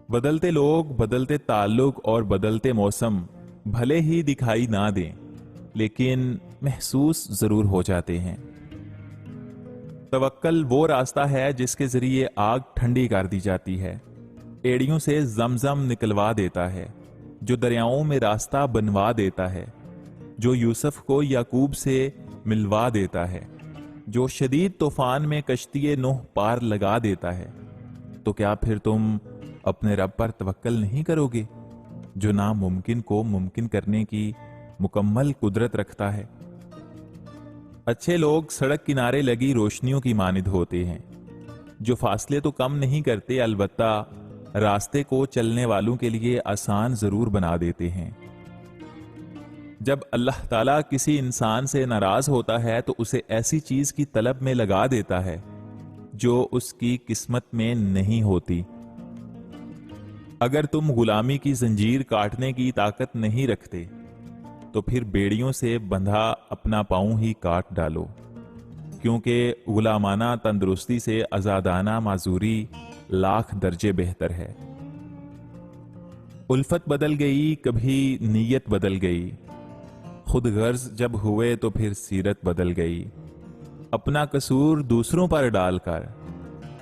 بدلتے لوگ، بدلتے تعلق اور بدلتے موسم بھلے ہی دکھائی نہ دیں لیکن محسوس ضرور ہو جاتے ہیں۔ توکل وہ راستہ ہے جس کے ذریعے آگ ٹھنڈی کر دی جاتی ہے، ایڑیوں سے زمزم نکلوا دیتا ہے، جو دریاؤں میں راستہ بنوا دیتا ہے، جو یوسف کو یعقوب سے ملوا دیتا ہے، جو شدید طوفان میں کشتی نوح پار لگا دیتا ہے۔ تو کیا پھر تم اپنے رب پر توکل نہیں کرو گے جو ناممکن کو ممکن کرنے کی مکمل قدرت رکھتا ہے؟ اچھے لوگ سڑک کنارے لگی روشنیوں کی مانند ہوتے ہیں، جو فاصلے تو کم نہیں کرتے البتہ راستے کو چلنے والوں کے لیے آسان ضرور بنا دیتے ہیں۔ جب اللہ تعالیٰ کسی انسان سے ناراض ہوتا ہے تو اسے ایسی چیز کی طلب میں لگا دیتا ہے جو اس کی قسمت میں نہیں ہوتی۔ اگر تم غلامی کی زنجیر کاٹنے کی طاقت نہیں رکھتے تو پھر بیڑیوں سے بندھا اپنا پاؤں ہی کاٹ ڈالو، کیونکہ غلامانہ تندرستی سے آزادانہ معذوری لاکھ درجے بہتر ہے۔ الفت بدل گئی، کبھی نیت بدل گئی، خود غرض جب ہوئے تو پھر سیرت بدل گئی۔ اپنا قصور دوسروں پر ڈال کر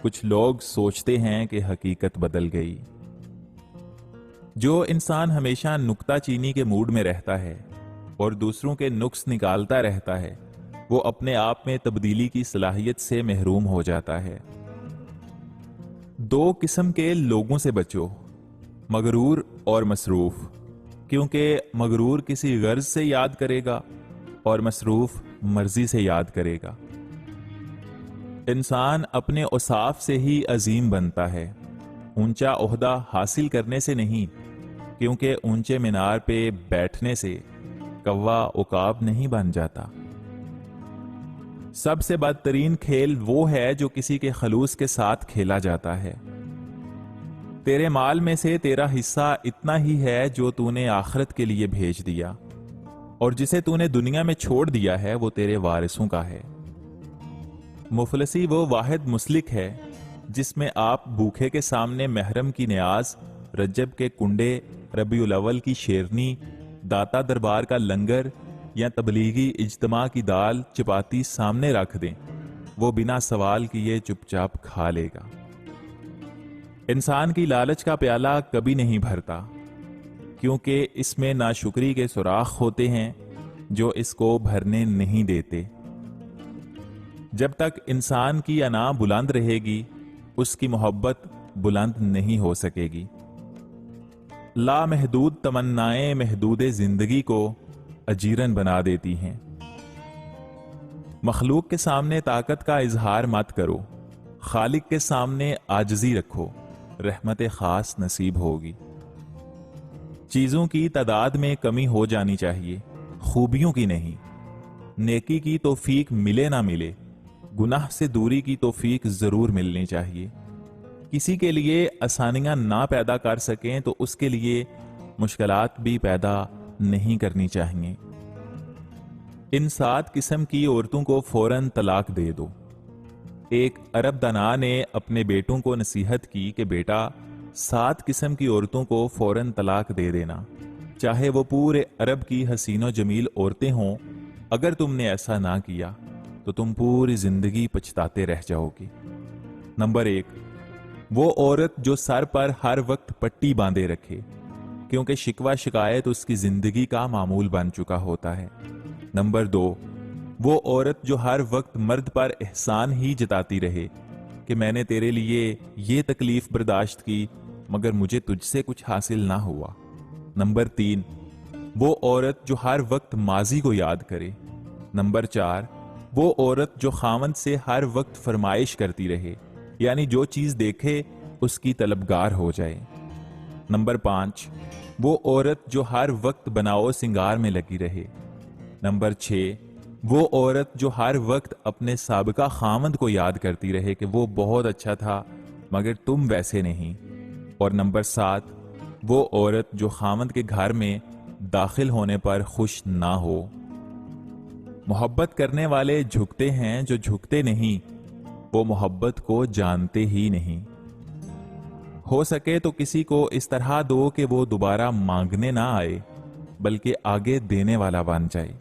کچھ لوگ سوچتے ہیں کہ حقیقت بدل گئی۔ جو انسان ہمیشہ نکتہ چینی کے موڈ میں رہتا ہے اور دوسروں کے نقص نکالتا رہتا ہے، وہ اپنے آپ میں تبدیلی کی صلاحیت سے محروم ہو جاتا ہے۔ دو قسم کے لوگوں سے بچو، مغرور اور مصروف، کیونکہ مغرور کسی غرض سے یاد کرے گا اور مصروف مرضی سے یاد کرے گا۔ انسان اپنے اوصاف سے ہی عظیم بنتا ہے، اونچا عہدہ حاصل کرنے سے نہیں، کیونکہ اونچے مینار پہ بیٹھنے سے کوا عقاب نہیں بن جاتا۔ سب سے بدترین کھیل وہ ہے جو کسی کے خلوص کے ساتھ کھیلا جاتا ہے۔ تیرے مال میں سے تیرا حصہ اتنا ہی ہے جو تو نے آخرت کے لیے بھیج دیا، اور جسے تو نے دنیا میں چھوڑ دیا ہے وہ تیرے وارثوں کا ہے۔ مفلسی وہ واحد مسلک ہے جس میں آپ بھوکے کے سامنے محرم کی نیاز، رجب کے کنڈے، ربیع الاول کی شیرنی، داتا دربار کا لنگر یا تبلیغی اجتماع کی دال چپاتی سامنے رکھ دیں، وہ بنا سوال کیے چپ چاپ کھا لے گا۔ انسان کی لالچ کا پیالہ کبھی نہیں بھرتا، کیونکہ اس میں ناشکری کے سوراخ ہوتے ہیں جو اس کو بھرنے نہیں دیتے۔ جب تک انسان کی انا بلند رہے گی اس کی محبت بلند نہیں ہو سکے گی۔ لامحدود تمنائیں محدود زندگی کو اجیرن بنا دیتی ہیں۔ مخلوق کے سامنے طاقت کا اظہار مت کرو، خالق کے سامنے عاجزی رکھو، رحمت خاص نصیب ہوگی۔ چیزوں کی تعداد میں کمی ہو جانی چاہیے، خوبیوں کی نہیں۔ نیکی کی توفیق ملے نہ ملے، گناہ سے دوری کی توفیق ضرور ملنی چاہیے۔ کسی کے لیے آسانیاں نہ پیدا کر سکیں تو اس کے لیے مشکلات بھی پیدا نہیں کرنی چاہیے۔ ان 7 قسم کی عورتوں کو فوراً طلاق دے دو۔ ایک عرب دانا نے اپنے بیٹوں کو نصیحت کی کہ بیٹا 7 قسم کی عورتوں کو فوراً طلاق دے دینا، چاہے وہ پورے عرب کی حسین و جمیل عورتیں ہوں۔ اگر تم نے ایسا نہ کیا تو تم پوری زندگی پچھتاتے رہ جاؤ گی۔ نمبر 1، وہ عورت جو سر پر ہر وقت پٹی باندھے رکھے، کیونکہ شکوہ شکایت اس کی زندگی کا معمول بن چکا ہوتا ہے۔ نمبر 2، وہ عورت جو ہر وقت مرد پر احسان ہی جتاتی رہے کہ میں نے تیرے لیے یہ تکلیف برداشت کی مگر مجھے تجھ سے کچھ حاصل نہ ہوا۔ نمبر 3، وہ عورت جو ہر وقت ماضی کو یاد کرے۔ نمبر 4، وہ عورت جو خاوند سے ہر وقت فرمائش کرتی رہے، یعنی جو چیز دیکھے اس کی طلبگار ہو جائے۔ نمبر 5، وہ عورت جو ہر وقت بناؤ سنگار میں لگی رہے۔ نمبر 6، وہ عورت جو ہر وقت اپنے سابقہ خاوند کو یاد کرتی رہے کہ وہ بہت اچھا تھا مگر تم ویسے نہیں۔ اور نمبر 7، وہ عورت جو خاوند کے گھر میں داخل ہونے پر خوش نہ ہو۔ محبت کرنے والے جھکتے ہیں، جو جھکتے نہیں وہ محبت کو جانتے ہی نہیں۔ ہو سکے تو کسی کو اس طرح دو کہ وہ دوبارہ مانگنے نہ آئے بلکہ آگے دینے والا بن جائے۔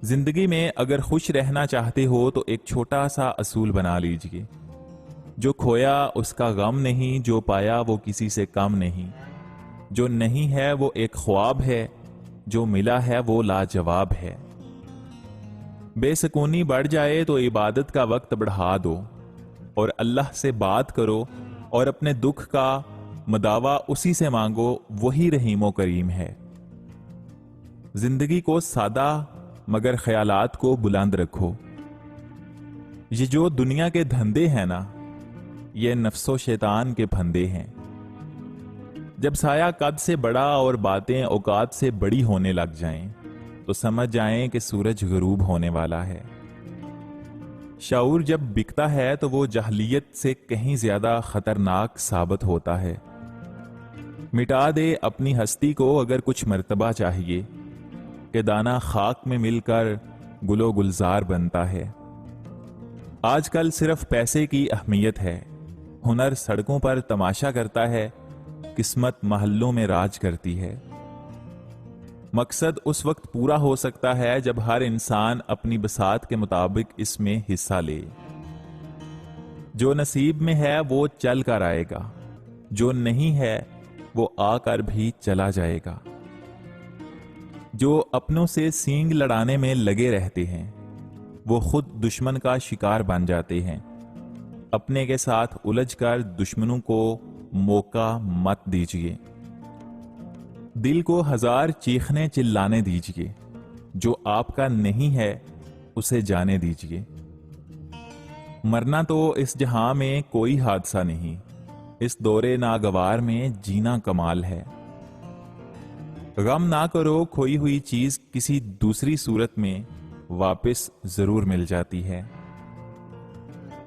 زندگی میں اگر خوش رہنا چاہتے ہو تو ایک چھوٹا سا اصول بنا لیجئے، جو کھویا اس کا غم نہیں، جو پایا وہ کسی سے کم نہیں، جو نہیں ہے وہ ایک خواب ہے، جو ملا ہے وہ لاجواب ہے۔ بے سکونی بڑھ جائے تو عبادت کا وقت بڑھا دو اور اللہ سے بات کرو اور اپنے دکھ کا مداوا اسی سے مانگو، وہی رحیم و کریم ہے۔ زندگی کو سادہ مگر خیالات کو بلند رکھو۔ یہ جو دنیا کے دھندے ہیں نا، یہ نفس و شیطان کے پھندے ہیں۔ جب سایہ قد سے بڑا اور باتیں اوقات سے بڑی ہونے لگ جائیں تو سمجھ جائیں کہ سورج غروب ہونے والا ہے۔ شعور جب بکتا ہے تو وہ جاہلیت سے کہیں زیادہ خطرناک ثابت ہوتا ہے۔ مٹا دے اپنی ہستی کو اگر کچھ مرتبہ چاہیے کہ دانہ خاک میں مل کر گل و گلزار بنتا ہے۔ آج کل صرف پیسے کی اہمیت ہے، ہنر سڑکوں پر تماشا کرتا ہے، قسمت محلوں میں راج کرتی ہے۔ مقصد اس وقت پورا ہو سکتا ہے جب ہر انسان اپنی بساط کے مطابق اس میں حصہ لے۔ جو نصیب میں ہے وہ چل کر آئے گا، جو نہیں ہے وہ آ کر بھی چلا جائے گا۔ جو اپنوں سے سینگ لڑانے میں لگے رہتے ہیں وہ خود دشمن کا شکار بن جاتے ہیں۔ اپنے کے ساتھ الجھ کر دشمنوں کو موقع مت دیجیے۔ دل کو ہزار چیخنے چلانے دیجیے، جو آپ کا نہیں ہے اسے جانے دیجیے۔ مرنا تو اس جہاں میں کوئی حادثہ نہیں، اس دورے ناگوار میں جینا کمال ہے۔ غم نہ کرو، کھوئی ہوئی چیز کسی دوسری صورت میں واپس ضرور مل جاتی ہے۔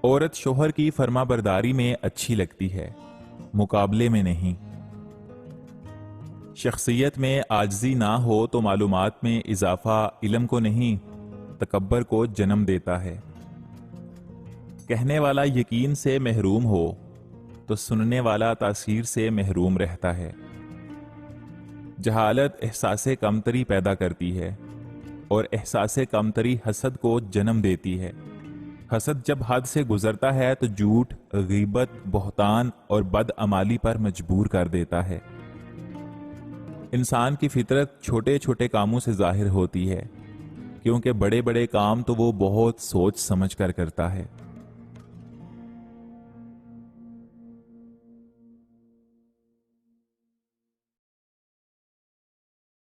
عورت شوہر کی فرما برداری میں اچھی لگتی ہے، مقابلے میں نہیں۔ شخصیت میں عاجزی نہ ہو تو معلومات میں اضافہ علم کو نہیں تکبر کو جنم دیتا ہے۔ کہنے والا یقین سے محروم ہو تو سننے والا تاثیر سے محروم رہتا ہے۔ جہالت احساس کمتری پیدا کرتی ہے اور احساس کمتری حسد کو جنم دیتی ہے۔ حسد جب حد سے گزرتا ہے تو جھوٹ، غیبت، بہتان اور بدعمالی پر مجبور کر دیتا ہے۔ انسان کی فطرت چھوٹے چھوٹے کاموں سے ظاہر ہوتی ہے، کیونکہ بڑے بڑے کام تو وہ بہت سوچ سمجھ کر کرتا ہے۔